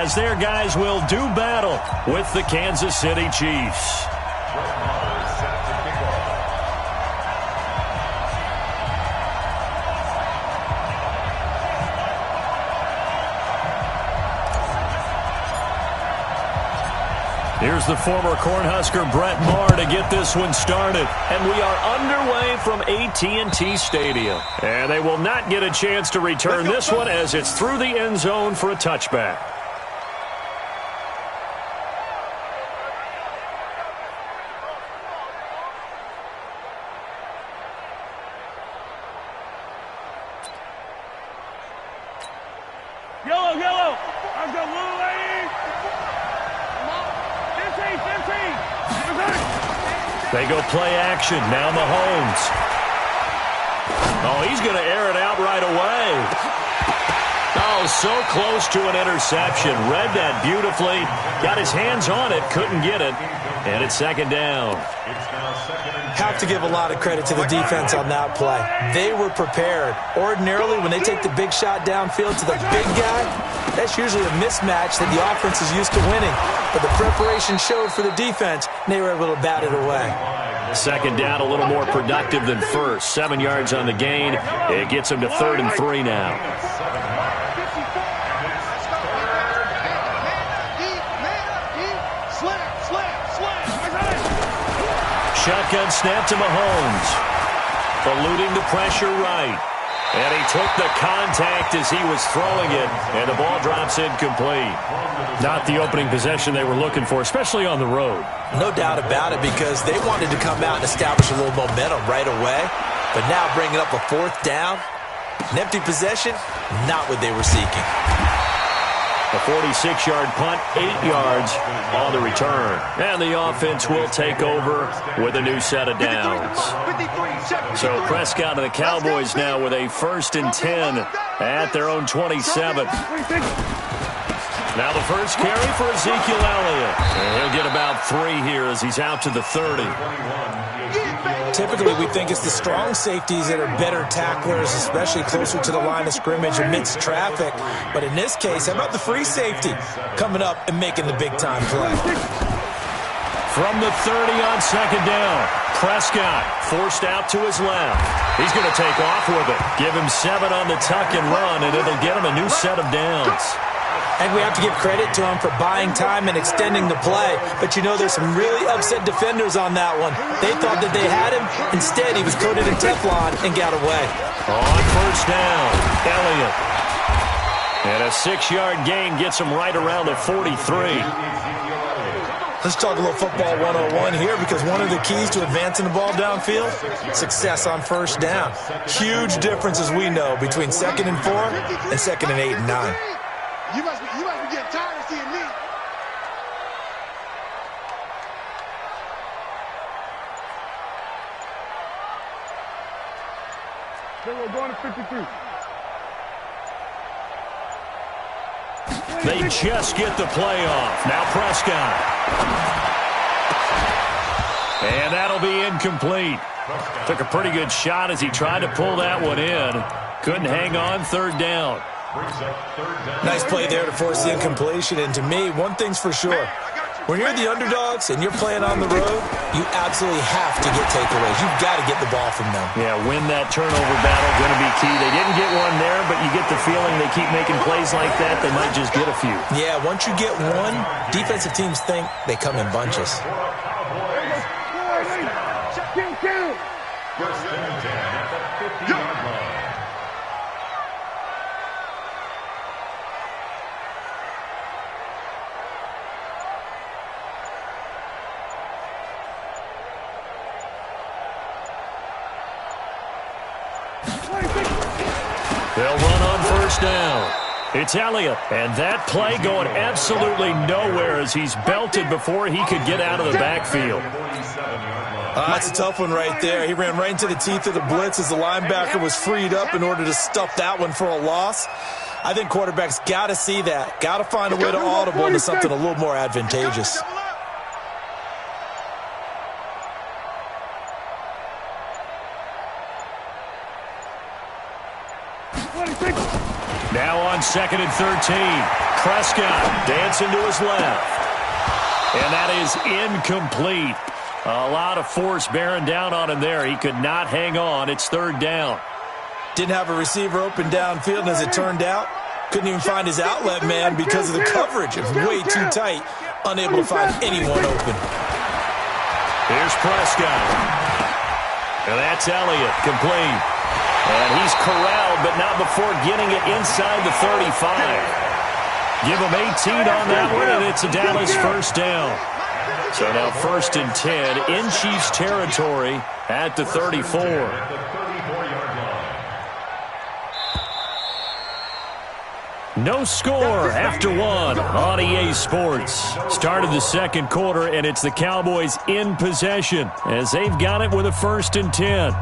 as their guys will do battle with the Kansas City Chiefs. Here's the former Cornhusker Brett Maher to get this one started. And we are underway from AT&T Stadium. And they will not get a chance to return this one as it's through the end zone for a touchback. Yellow. I've got little lady. They go play action. Now Mahomes. Oh, he's going to air it out right away. Oh, so close to an interception. Read that beautifully. Got his hands on it. Couldn't get it. And it's second down. Have to give a lot of credit to the defense on that play. They were prepared. Ordinarily, when they take the big shot downfield to the big guy, that's usually a mismatch that the offense is used to winning. But the preparation showed for the defense, and they were able to bat it away. Second down, a little more productive than first. 7 yards on the gain. It gets them to 3rd and 3 now. Shotgun snap to Mahomes. Eluding the pressure right. And he took the contact as he was throwing it, and the ball drops incomplete. Not the opening possession they were looking for, especially on the road. No doubt about it, because they wanted to come out and establish a little momentum right away. But now bringing up a 4th down, an empty possession, not what they were seeking. A 46-yard punt, 8 yards on the return. And the offense will take over with a new set of downs. So Prescott and the Cowboys now with a 1st and 10 at their own 27. Now the first carry for Ezekiel Elliott. And he'll get about 3 here as he's out to the 30. Typically, we think it's the strong safeties that are better tacklers, especially closer to the line of scrimmage amidst traffic. But in this case, how about the free safety coming up and making the big-time play? From the 30 on second down, Prescott forced out to his left. He's going to take off with it. Give him 7 on the tuck and run, and it'll get him a new set of downs. And we have to give credit to him for buying time and extending the play. But, you know, there's some really upset defenders on that one. They thought that they had him. Instead, he was coated in Teflon and got away. On first down, Elliott. And a 6-yard gain gets him right around the 43. Let's talk a little football 101 here, because one of the keys to advancing the ball downfield, success on first down. Huge difference, as we know, between 2nd and 4 and 2nd and 8 and 9. You must be getting tired of seeing me. Then we're going to 53. They just get the play off. Now Prescott. And that'll be incomplete. Took a pretty good shot as he tried to pull that one in. Couldn't hang on, 3rd down. Nice play there to force the incompletion. And to me, one thing's for sure. When you're the underdogs and you're playing on the road, you absolutely have to get takeaways. You've got to get the ball from them. Yeah, win that turnover battle, going to be key. They didn't get one there, but you get the feeling they keep making plays like that, they might just get a few. Yeah, once you get one, defensive teams think they come in bunches. They'll run on first down. It's Elliott, and that play going absolutely nowhere as he's belted before he could get out of the backfield. That's a tough one right there. He ran right into the teeth of the blitz as the linebacker was freed up in order to stuff that one for a loss. I think quarterbacks got to see that. Got to find a way to audible into something a little more advantageous. Now on 2nd and 13. Prescott dancing to his left. And that is incomplete. A lot of force bearing down on him there. He could not hang on. It's third down. Didn't have a receiver open downfield, and as it turned out, couldn't even find his outlet man because of the coverage. It was way too tight, unable to find anyone open. Here's Prescott. And that's Elliott, complete. And he's corralled, but not before getting it inside the 35. Give him 18 on that one, and it's a Dallas first down. So now 1st and 10 in Chiefs territory at the 34. No score after one on EA Sports. Start of the second quarter, and it's the Cowboys in possession as they've got it with a 1st and 10.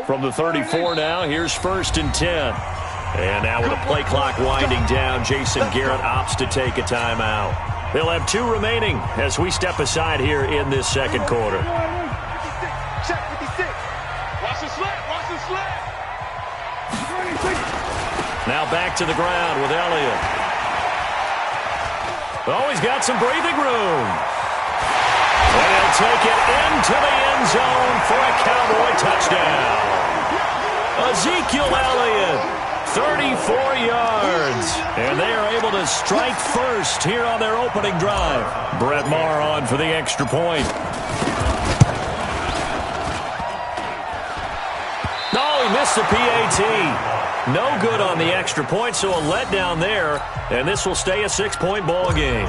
From the 34 now, here's 1st and 10. And now with the play clock winding down, Jason Garrett opts to take a timeout. They'll have 2 remaining as we step aside here in this second quarter. Check 56. Watch the slant. Watch the slant. Now back to the ground with Elliott. Oh, he's got some breathing room. And he'll take it into the end zone for a Cowboy touchdown. Ezekiel Elliott, 34 yards. And they are able to strike first here on their opening drive. Brett Maher on for the extra point. Oh, he missed the PAT. No good on the extra point, so a letdown there. And this will stay a 6-point ball game.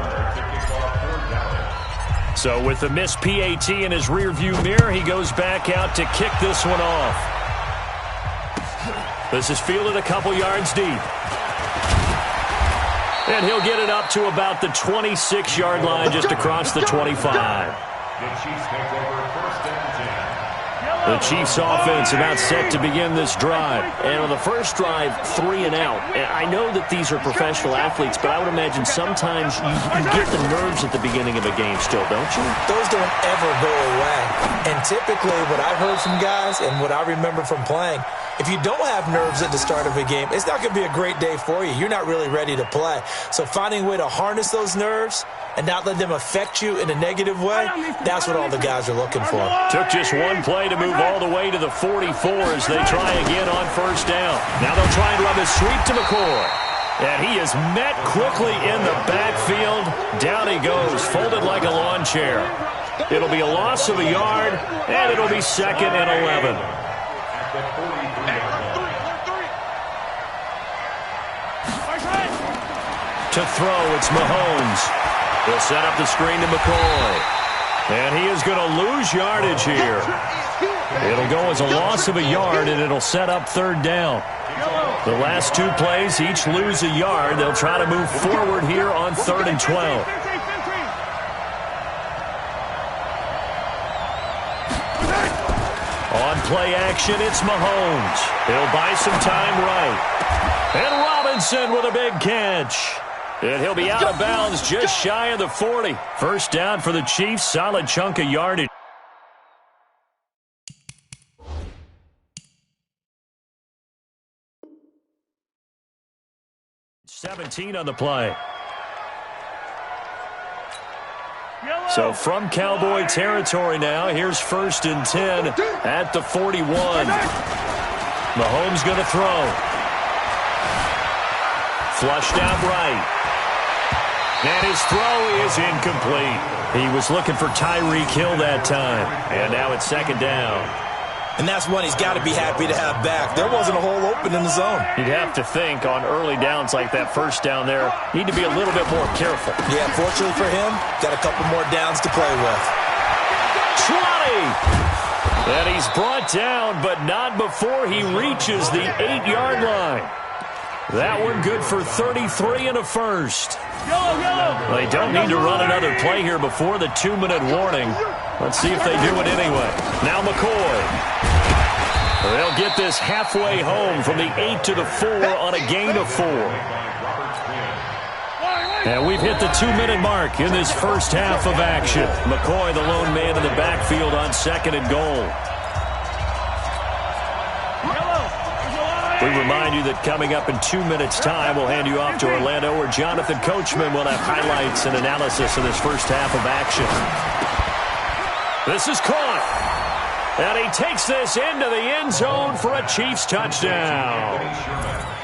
So with the missed PAT in his rearview mirror, he goes back out to kick this one off. This is fielded a couple yards deep. And he'll get it up to about the 26-yard line, just across the 25. The Chiefs offense about set to begin this drive. And on the first drive, 3 and out. And I know that these are professional athletes, but I would imagine sometimes you get the nerves at the beginning of a game still, don't you? Those don't ever go away. And typically what I've heard from guys and what I remember from playing, if you don't have nerves at the start of a game, it's not going to be a great day for you. You're not really ready to play. So finding a way to harness those nerves and not let them affect you in a negative way, that's what all the guys are looking for. Took just one play to move all the way to the 44 as they try again on first down. Now they'll try and run the sweep to McCoy. And he is met quickly in the backfield. Down he goes, folded like a lawn chair. It'll be a loss of a yard, and it'll be 2nd and 11. To throw, it's Mahomes. He'll set up the screen to McCoy. And he is going to lose yardage here. It'll go as a loss of a yard, and it'll set up 3rd down. The last 2 plays, each lose a yard. They'll try to move forward here on 3rd and 12. On play action, it's Mahomes. He'll buy some time right. And Robinson with a big catch. And he'll be out of bounds just shy of the 40. First down for the Chiefs. Solid chunk of yardage. 17 on the play. So from Cowboy territory now, here's 1st and 10 at the 41. Mahomes going to throw. Flushed out right. And his throw is incomplete. He was looking for Tyreek Hill that time. And now it's 2nd down. And that's one he's got to be happy to have back. There wasn't a hole open in the zone. You'd have to think on early downs like that first down there, need to be a little bit more careful. Yeah, fortunately for him, got a couple more downs to play with. 20! And he's brought down, but not before he reaches the 8-yard line. That one good for 33 and a first. They don't need to run another play here before the 2-minute warning. Let's see if they do it anyway. Now McCoy. They'll get this halfway home from the 8 to the 4 on a gain of 4. And we've hit the 2-minute mark in this first half of action. McCoy, the lone man in the backfield on 2nd and goal. We remind you that coming up in 2 minutes' time, we'll hand you off to Orlando, where Jonathan Coachman will have highlights and analysis of this first half of action. This is caught. And he takes this into the end zone for a Chiefs touchdown.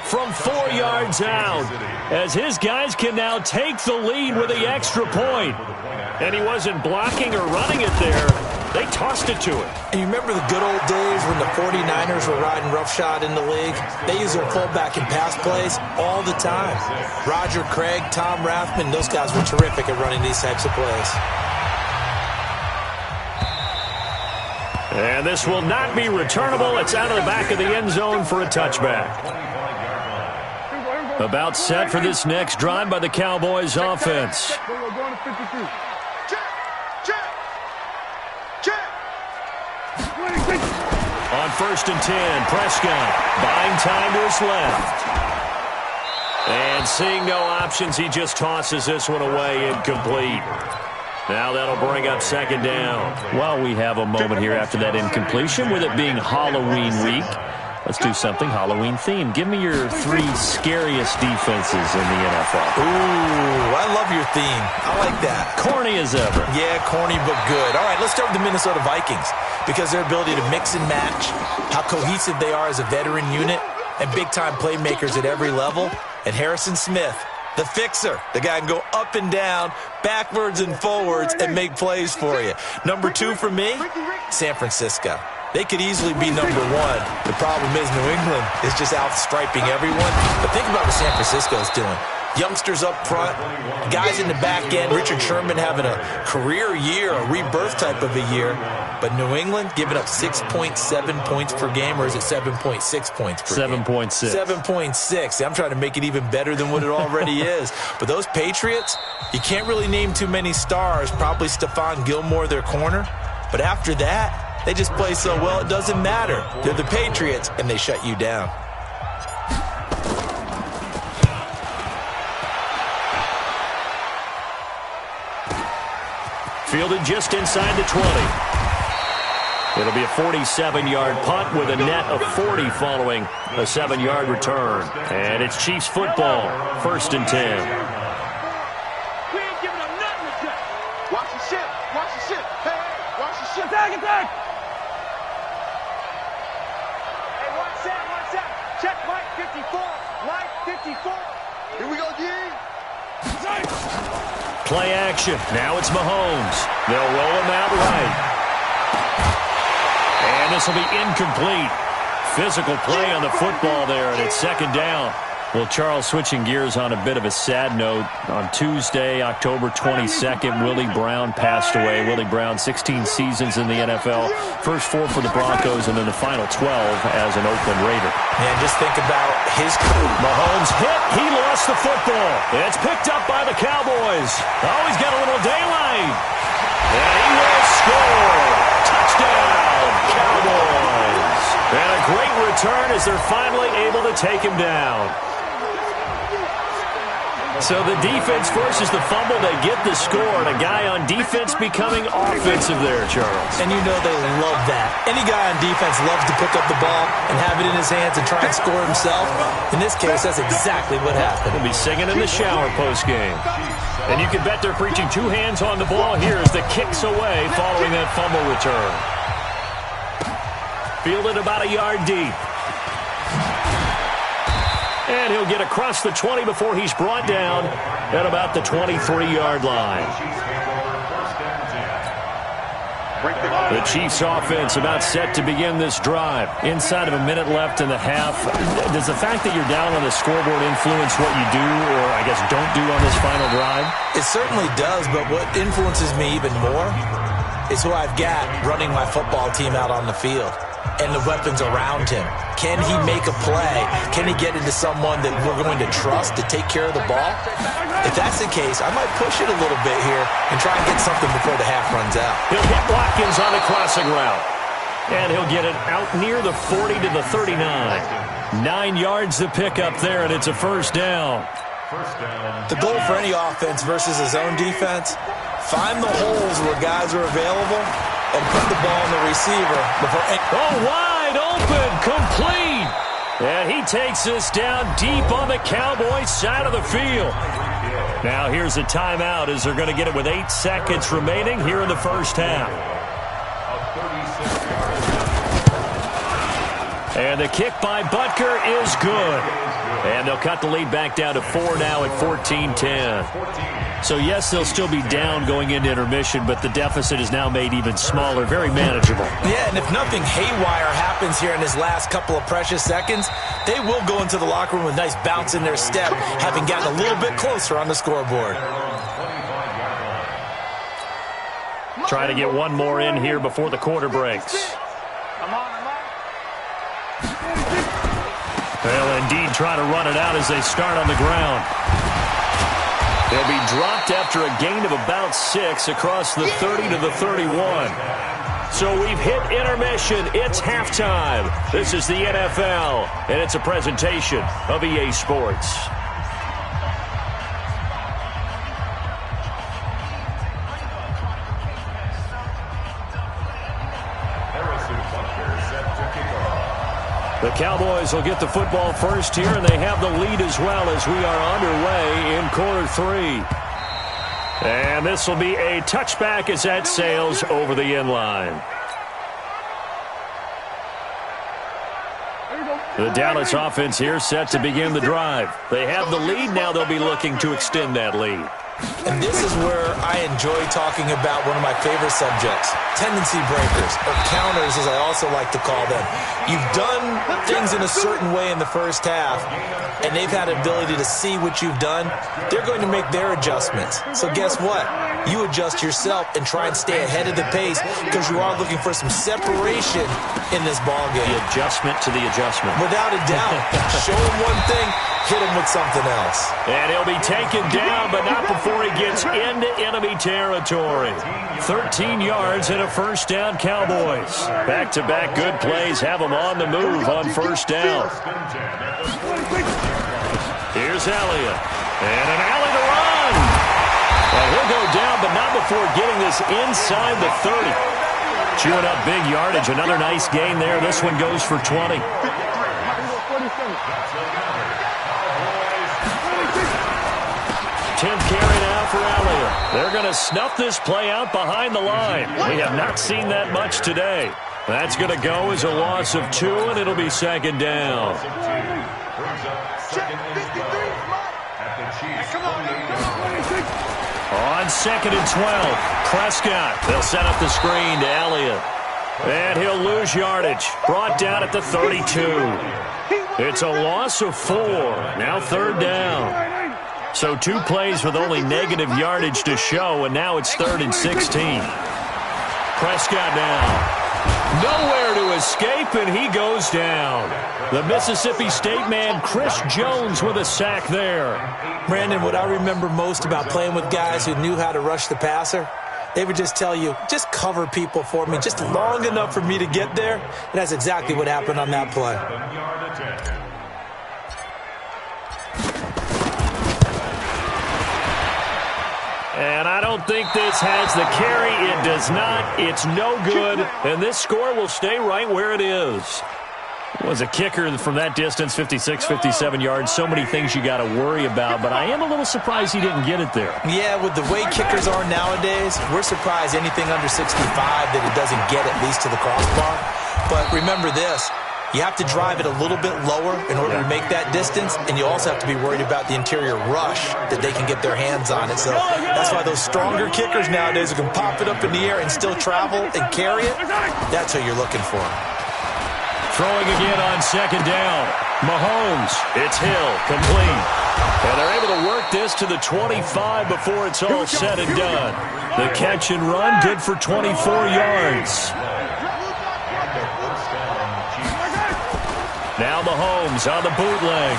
From 4 yards out, as his guys can now take the lead with the extra point. And he wasn't blocking or running it there. They tossed it to him. And you remember the good old days when the 49ers were riding roughshod in the league? They used their fullback in pass plays all the time. Roger Craig, Tom Rathman, those guys were terrific at running these types of plays. And this will not be returnable. It's out of the back of the end zone for a touchback. About set for this next drive by the Cowboys offense. On 1st and 10, Prescott buying time to his left. And seeing no options, he just tosses this one away, incomplete. Now that'll bring up 2nd down. Well, we have a moment here after that incompletion, with it being Halloween week. Let's do something Halloween-themed. Give me your 3 scariest defenses in the NFL. Ooh, I love your theme. I like that. Corny as ever. Yeah, corny but good. All right, let's start with the Minnesota Vikings, because their ability to mix and match, how cohesive they are as a veteran unit, and big-time playmakers at every level. And Harrison Smith, the fixer, the guy can go up and down, backwards and forwards, and make plays for you. Number 2 for me, San Francisco. They could easily be number 1. The problem is New England is just outstriping everyone. But think about what San Francisco is doing. Youngsters up front, guys in the back end. Richard Sherman having a career year, a rebirth type of a year. But New England giving up 6.7 points per game, or is it 7.6 points per game? 7.6. 7.6. I'm trying to make it even better than what it already is. But those Patriots, you can't really name too many stars. Probably Stephon Gilmore, their corner. But after that, they just play so well, it doesn't matter. They're the Patriots, and they shut you down. Fielded just inside the 20. It'll be a 47-yard punt with a net of 40 following a 7-yard return. And it's Chiefs football, 1st and 10. We ain't giving them nothing to check. Watch the ship. Watch the ship. Hey, watch the ship. Attack, attack. Hey, watch that, watch that. Check Mike 54. Mike 54. Here we go, G. Play action. Now it's Mahomes. They'll roll him out right. And this will be incomplete. Physical play on the football there, and it's 2nd down. Well, Charles, switching gears on a bit of a sad note. On Tuesday, October 22nd, Willie Brown passed away. Willie Brown, 16 seasons in the NFL. First 4 for the Broncos, and then the final 12 as an Oakland Raider. Man, just think about his career. Mahomes hit. He lost the football. It's picked up by the Cowboys. Oh, he's got a little daylight. And he will score. Touchdown, Cowboys. And a great return as they're finally able to take him down. So the defense forces the fumble. They get the score, and a guy on defense becoming offensive there, Charles. And you know they love that. Any guy on defense loves to pick up the ball and have it in his hands and try and score himself. In this case, that's exactly what happened. He'll be singing in the shower post-game. And you can bet they're preaching 2 hands on the ball here as the kick's away following that fumble return. Fielded about a yard deep. And he'll get across the 20 before he's brought down at about the 23-yard line. The Chiefs offense about set to begin this drive. Inside of a minute left in the half. Does the fact that you're down on the scoreboard influence what you do, or I guess don't do on this final drive? It certainly does, but what influences me even more is who I've got running my football team out on the field. and the weapons around him. Can he make a play? Can he get into someone that we're going to trust to take care of the ball? If that's the case, I might push it a little bit here and try and get something before the half runs out. He'll hit Watkins on the crossing route. And he'll get it out near the 40 to the 39. 9 yards to pick up there, and it's a first down. The goal for any offense versus his own defense, find the holes where guys are available and put the ball on the receiver before. Oh, wide open, complete. And he takes this down deep on the Cowboys side of the field. Now here's a timeout as they're going to get it with 8 seconds remaining here in the first half. And the kick by Butker is good. And they'll cut the lead back down to 4 now at 14-10. So, yes, they'll still be down going into intermission, but the deficit is now made even smaller, very manageable. Yeah, and if nothing haywire happens here in his last couple of precious seconds, they will go into the locker room with a nice bounce in their step, having gotten a little bit closer on the scoreboard. Try to get one more in here before the quarter breaks. They'll indeed try to run it out as they start on the ground. They'll be dropped after a gain of about 6 across the 30 to the 31. So we've hit intermission. It's halftime. This is the NFL, and it's a presentation of EA Sports. The Cowboys will get the football first here, and they have the lead as well as we are underway in quarter 3. And this will be a touchback as that sails over the end line. The Dallas offense here set to begin the drive. They have the lead. Now they'll be looking to extend that lead. And this is where I enjoy talking about one of my favorite subjects, tendency breakers, or counters as I also like to call them. You've done things in a certain way in the first half, and they've had an ability to see what you've done. They're going to make their adjustments. So guess what? You adjust yourself and try and stay ahead of the pace because you are looking for some separation in this ballgame. The adjustment to the adjustment. Without a doubt. Show him one thing, hit him with something else. And he'll be taken down, but not before he gets into enemy territory. 13 yards and a first down, Cowboys. Back-to-back good plays have them on the move on first down. Here's Elliott. And an alley to run. And he'll go down, but not before getting this inside the 30. Chewing up big yardage. Another nice gain there. This one goes for 20. 10th carry now for Elliott. They're going to snuff this play out behind the line. We have not seen that much today. That's going to go as a loss of 2, and it'll be second down. On 2nd and 12, Prescott. They'll set up the screen to Elliott. And he'll lose yardage. Brought down at the 32. It's a loss of 4. Now third down. So 2 plays with only negative yardage to show, and now it's 3rd and 16. Prescott now. Nowhere to escape, and he goes down. The Mississippi State man, Chris Jones, with a sack there. Brandon, what I remember most about playing with guys who knew how to rush the passer, they would just tell you, just cover people for me, just long enough for me to get there. And that's exactly what happened on that play. And I don't think this has the carry. It does not. It's no good. And this score will stay right where it is. Was a kicker from that distance, 56, 57 yards. So many things you got to worry about, but I am a little surprised he didn't get it there. Yeah, with the way kickers are nowadays, we're surprised anything under 65 that it doesn't get at least to the crossbar. But remember this, you have to drive it a little bit lower in order to make that distance, and you also have to be worried about the interior rush that they can get their hands on it. So that's why those stronger kickers nowadays who can pop it up in the air and still travel and carry it, that's who you're looking for. Throwing again on second down. Mahomes, it's Hill, complete. And they're able to work this to the 25 before it's all said and done. The catch and run, good for 24 yards. Now Mahomes on the bootleg.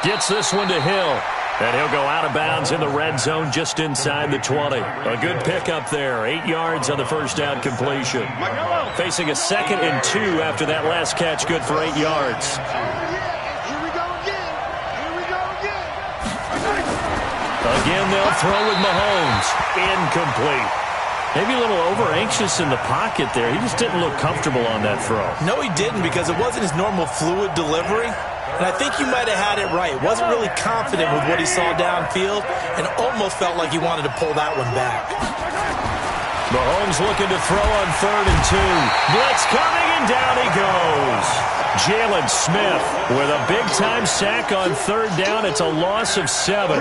Gets this one to Hill. And he'll go out of bounds in the red zone just inside the 20. A good pickup there. 8 yards on the first down completion. Facing a 2nd and 2 after that last catch. Good for 8 yards. Again, they'll throw with Mahomes. Incomplete. Maybe a little over-anxious in the pocket there. He just didn't look comfortable on that throw. No, he didn't, because it wasn't his normal fluid delivery. And I think you might have had it right. Wasn't really confident with what he saw downfield and almost felt like he wanted to pull that one back. Mahomes looking to throw on 3rd and 2. Blitz coming, and down he goes. Jalen Smith with a big-time sack on 3rd down. It's a loss of 7.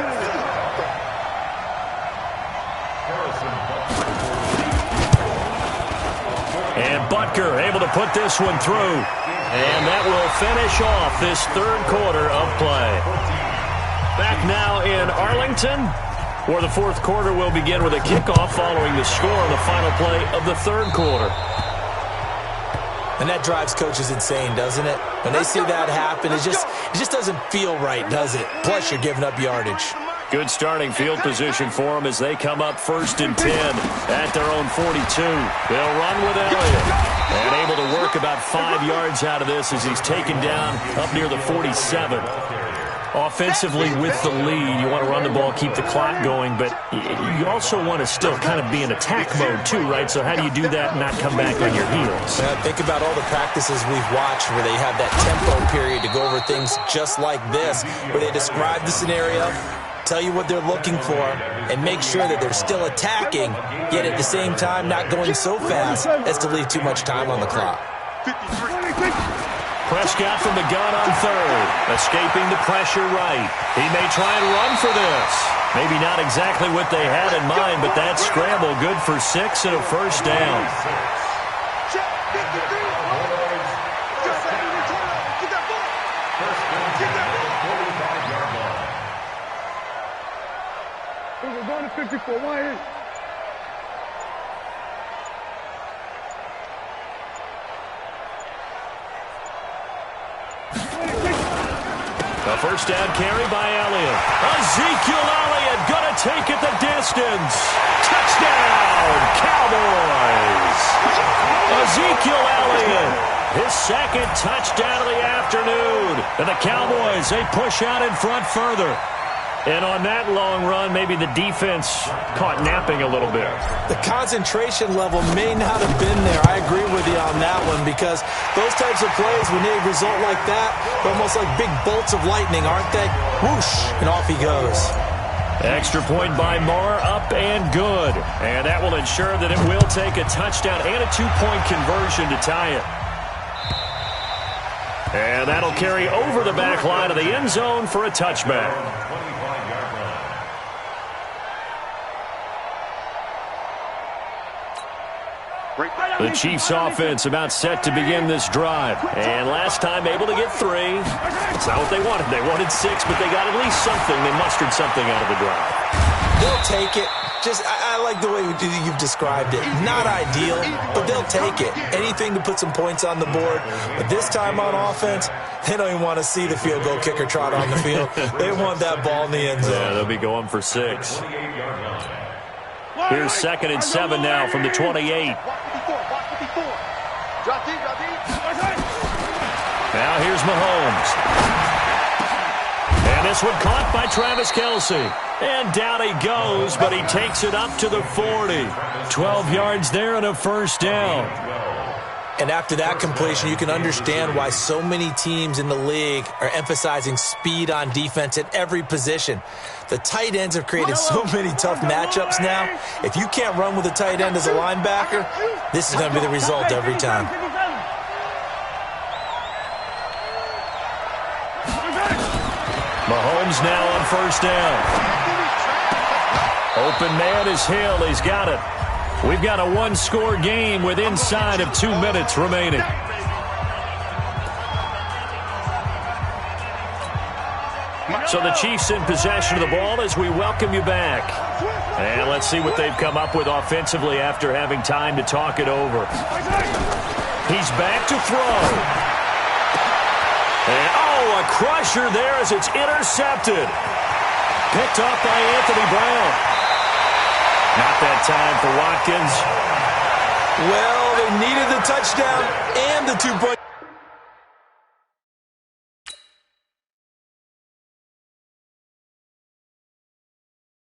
And Butker able to put this one through. And that will finish off this 3rd quarter of play. Back now in Arlington, where the 4th quarter will begin with a kickoff following the score on the final play of the 3rd quarter. And that drives coaches insane, doesn't it? When they see that happen, it just doesn't feel right, does it? Plus, you're giving up yardage. Good starting field position for them as they come up 1st and 10 at their own 42. They'll run with Elliott. And able to work about 5 yards out of this as he's taken down up near the 47. Offensively with the lead, you want to run the ball, keep the clock going, but you also want to still kind of be in attack mode too, right? So how do you do that and not come back on your heels? Think about all the practices we've watched where they have that tempo period to go over things just like this, where they describe the scenario, tell you what they're looking for, and make sure that they're still attacking, yet at the same time not going so fast as to leave too much time on the clock. Prescott from the gun on 3rd, escaping the pressure right. He may try and run for this. Maybe not exactly what they had in mind, but that scramble good for 6 and a 1st down. We're going to 54. Why is A 1st down carry by Elliott. Ezekiel Elliott going to take it the distance. Touchdown, Cowboys. Ezekiel Elliott, his 2nd touchdown of the afternoon. And the Cowboys, they push out in front further. And on that long run, maybe the defense caught napping a little bit. The concentration level may not have been there. I agree with you on that one, because those types of plays, when they result like that, they're almost like big bolts of lightning, aren't they? Whoosh, and off he goes. Extra point by Marr, up and good. And that will ensure that it will take a touchdown and a 2-point conversion to tie it. And that'll carry over the back line of the end zone for a touchback. The Chiefs offense about set to begin this drive. And last time able to get 3. It's not what they wanted. They wanted 6, but they got at least something. They mustered something out of the drive. They'll take it. I like the way you've described it. Not ideal, but they'll take it. Anything to put some points on the board. But this time on offense, they don't even want to see the field goal kicker trot on the field. They want that ball in the end zone. Yeah, they'll be going for 6. Here's 2nd and 7 now from the 28. Now here's Mahomes. And this one caught by Travis Kelce. And down he goes, but he takes it up to the 40. 12 yards there and a 1st down. And after that completion, you can understand why so many teams in the league are emphasizing speed on defense at every position. The tight ends have created so many tough matchups now. If you can't run with a tight end as a linebacker, this is going to be the result every time. Mahomes now on 1st down. Open man is Hill. He's got it. We've got a 1-score game with inside of 2 minutes remaining. So the Chiefs in possession of the ball as we welcome you back. And let's see what they've come up with offensively after having time to talk it over. He's back to throw. a crusher there as it's intercepted. Picked off by Anthony Brown. Not that time for Watkins. Well, they needed the touchdown and the 2-point.